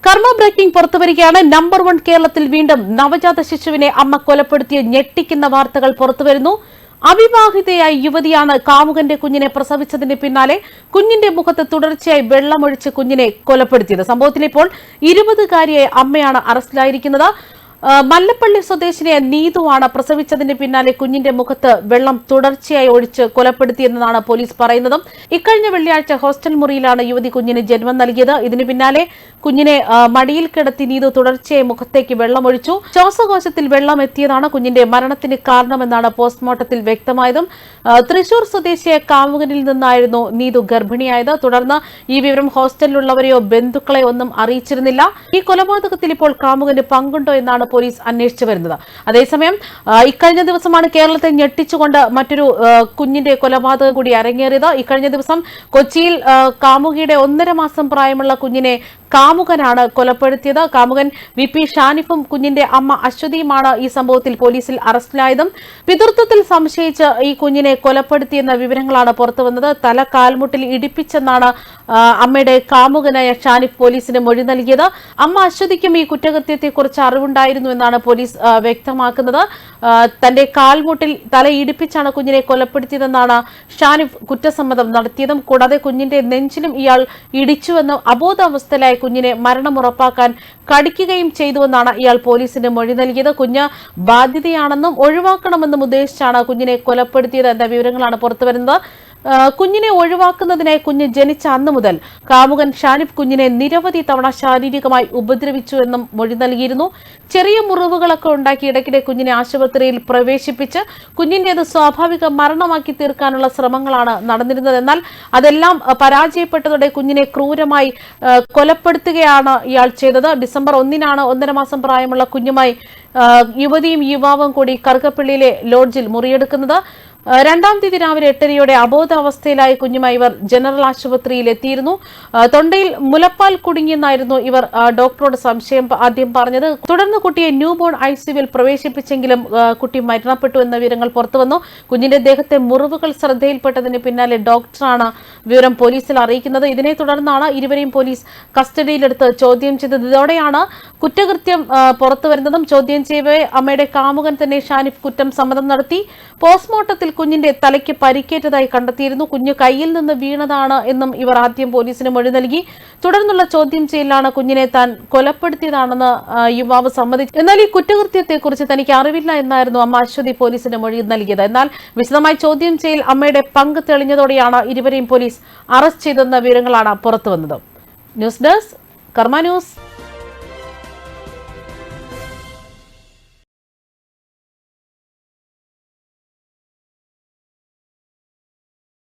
കർമ്മ breaking പുറത്തുവരികയാണ്. Number 1 കേരളത്തിൽ വീണ്ടും നവജാത ശിശുവിനെ അമ്മ കൊലപ്പെടുത്തിയ ഞെട്ടിക്കുന്ന വാർത്തകൾ പുറത്തുവരുന്നു. അവിവാഹിതയായ യുവതിയാണ് കാമുകന്റെ കുഞ്ഞിനെ പ്രസവിച്ചതിന് പിന്നാലെ കുഞ്ഞിന്റെ മുഖത്ത് തുടർച്ചയായി വെള്ളമൊഴിച്ച് കുഞ്ഞിനെ കൊലപ്പെടുത്തിയത്. സംഭവത്തിൽ ഇപ്പോൾ 20-കാരിയായ അമ്മയാണ് അറസ്റ്റിലായിരിക്കുന്നത്. മല്ലപ്പള്ളി സ്വദേശിനിയെ നീതുവാണ് പ്രസവിച്ചതിന് പിന്നാലെ കുഞ്ഞിന്റെ മുഖത്ത് വെള്ളം തുടർച്ചയായി ഒഴിച്ച് കൊലപ്പെടുത്തിയെന്നാണ് പോലീസ് പറയുന്നത്. ഇക്കഴിഞ്ഞ വെള്ളിയാഴ്ച ഹോസ്റ്റൽ മുറിയിലാണ് യുവതി കുഞ്ഞിന് ജന്മം നൽകിയത്. ഇതിന് പിന്നാലെ കുഞ്ഞിനെ മടിയിൽ കിടത്തി നീതു തുടർച്ചയായി മുഖത്തേക്ക് വെള്ളമൊഴിച്ചു. ശ്വാസകോശത്തിൽ വെള്ളം എത്തിയതാണ് കുഞ്ഞിന്റെ മരണത്തിന് കാരണമെന്നാണ് പോസ്റ്റ്മോർട്ടത്തിൽ വ്യക്തമായതും. തൃശൂർ സ്വദേശിയായ കാമുകനിൽ നിന്നായിരുന്നു നീതു ഗർഭിണിയായത്. തുടർന്ന് ഈ വിവരം ഹോസ്റ്റലിലുള്ളവരെയോ ബന്ധുക്കളെയോ ഒന്നും അറിയിച്ചിരുന്നില്ല. ഈ കൊലപാതകത്തിൽ ഇപ്പോൾ കാമുകന് പങ്കുണ്ടോ എന്നാണ് പോലീസ് അന്വേഷിച്ചു വരുന്നത്. അതേസമയം ഇക്കഴിഞ്ഞ ദിവസമാണ് കേരളത്തെ ഞെട്ടിച്ചുകൊണ്ട് മറ്റൊരു കുഞ്ഞിന്റെ കൊലപാതകം കൂടി അരങ്ങേറിയത്. ഇക്കഴിഞ്ഞ ദിവസം കൊച്ചിയിൽ കാമുകിയുടെ 1.5 മാസം പ്രായമുള്ള കുഞ്ഞിനെ കാമുകനാണ് കൊലപ്പെടുത്തിയത്. കാമുകൻ VP ഷാനിഫും കുഞ്ഞിന്റെ അമ്മ അശ്വതിയുമാണ് ഈ സംഭവത്തിൽ പോലീസിൽ അറസ്റ്റിലായതും. പിതൃത്വത്തിൽ സംശയിച്ച് ഈ കുഞ്ഞിനെ കൊലപ്പെടുത്തിയെന്ന വിവരങ്ങളാണ് പുറത്തുവന്നത്. തല കാൽമുട്ടിൽ ഇടിപ്പിച്ചെന്നാണ് അമ്മയുടെ കാമുകനായ ഷാനിഫ് പോലീസിന് മൊഴി നൽകിയത്. അമ്മ അശ്വതിക്കും ഈ കുറ്റകൃത്യത്തെക്കുറിച്ച് അറിവുണ്ടായിരുന്നു എന്നാണ് പോലീസ് വ്യക്തമാക്കുന്നത്. തന്റെ കാൽമുട്ടിൽ തല ഇടിപ്പിച്ചാണ് കുഞ്ഞിനെ കൊലപ്പെടുത്തിയതെന്നാണ് ഷാനിഫ് കുറ്റസമ്മതം നടത്തിയതും. കൂടാതെ കുഞ്ഞിന്റെ നെഞ്ചിലും ഇയാൾ ഇടിച്ചുവെന്നും അബോധാവസ്ഥയിലായ കുഞ്ഞിനെ മരണം ഉറപ്പാക്കാൻ കടിക്കുകയും ചെയ്തുവെന്നാണ് ഇയാൾ പോലീസിന് മൊഴി നൽകിയത്. കുഞ്ഞ് ബാധ്യതയാണെന്നും ഒഴിവാക്കണമെന്നും ഉദ്ദേശിച്ചാണ് കുഞ്ഞിനെ കൊലപ്പെടുത്തിയത് എന്ന വിവരങ്ങളാണ് പുറത്തുവരുന്നത്. കുഞ്ഞിനെ ഒഴിവാക്കുന്നതിനായി കുഞ്ഞ് ജനിച്ച അന്നു മുതൽ കാമുകൻ ഷാനിഫ് കുഞ്ഞിനെ നിരവധി തവണ ശാരീരികമായി ഉപദ്രവിച്ചു എന്നും മൊഴി നൽകിയിരുന്നു. ചെറിയ മുറിവുകളൊക്കെ ഉണ്ടാക്കി ഇടയ്ക്കിടെ കുഞ്ഞിനെ ആശുപത്രിയിൽ പ്രവേശിപ്പിച്ച് കുഞ്ഞിന്റേത് സ്വാഭാവിക മരണമാക്കി തീർക്കാനുള്ള ശ്രമങ്ങളാണ് നടന്നിരുന്നത്. എന്നാൽ അതെല്ലാം പരാജയപ്പെട്ടതോടെ കുഞ്ഞിനെ ക്രൂരമായി കൊലപ്പെടുത്തുകയാണ് ഇയാൾ ചെയ്തത്. ഡിസംബർ 1-നാണ് 1.5 മാസം പ്രായമുള്ള കുഞ്ഞുമായി യുവതിയും യുവാവും കൂടി കറുകപ്പള്ളിയിലെ ലോഡ്ജിൽ മുറിയെടുക്കുന്നത്. 2-ാം തീയതി രാവിലെ 8:30-യോടെ അബോധാവസ്ഥയിലായ കുഞ്ഞുമായി ഇവർ ജനറൽ ആശുപത്രിയിൽ എത്തിയിരുന്നു. തൊണ്ടയിൽ മുലപ്പാൽ കുടുങ്ങിയെന്നായിരുന്നു ഇവർ ഡോക്ടറോട് സംശയം ആദ്യം പറഞ്ഞത്. തുടർന്ന് കുട്ടിയെ ന്യൂബോൺ ICUവിൽ പ്രവേശിപ്പിച്ചെങ്കിലും കുട്ടി മരണപ്പെട്ടു എന്ന വിവരങ്ങൾ പുറത്തുവന്നു. കുഞ്ഞിന്റെ ദേഹത്തെ മുറിവുകൾ ശ്രദ്ധയിൽപ്പെട്ടതിന് പിന്നാലെ ഡോക്ടറാണ് വിവരം പോലീസിൽ അറിയിക്കുന്നത്. ഇതിനെ തുടർന്നാണ് ഇരുവരെയും പോലീസ് കസ്റ്റഡിയിലെടുത്ത് ചോദ്യം ചെയ്തത്. ഇതോടെയാണ് കുറ്റകൃത്യം പുറത്തുവരുന്നതും. ചോദ്യം ചെയ്യവേ അമ്മയുടെ കാമുകൻ തന്നെ ഷാനിഫ് കുറ്റം സമ്മതം നടത്തി. പോസ്റ്റ്മോർട്ടത്തിൽ കുഞ്ഞിന്റെ തലയ്ക്ക് പരിക്കേറ്റതായി കണ്ടെത്തിയിരുന്നു. കുഞ്ഞ് കയ്യിൽ നിന്ന് വീണതാണ് എന്നും ഇവർ ആദ്യം പോലീസിന് മൊഴി നൽകി. തുടർന്നുള്ള ചോദ്യം ചെയ്യലാണ് കുഞ്ഞിനെ താൻ കൊലപ്പെടുത്തിയതാണെന്ന് യുവാവ് സമ്മതിച്ചു. എന്നാൽ ഈ കുറ്റകൃത്യത്തെക്കുറിച്ച് തനിക്ക് അറിവില്ല എന്നായിരുന്നു അമ്മ അശ്വതി പോലീസിന് മൊഴി നൽകിയത്. എന്നാൽ വിശദമായി ചോദ്യം ചെയ്യൽ അമ്മയുടെ പങ്ക് തെളിഞ്ഞതോടെയാണ് ഇരുവരെയും പോലീസ് അറസ്റ്റ് ചെയ്തെന്ന വിവരങ്ങളാണ് പുറത്തുവന്നത്. ന്യൂസ് ഡെസ്ക് കർമ്മ ന്യൂസ്.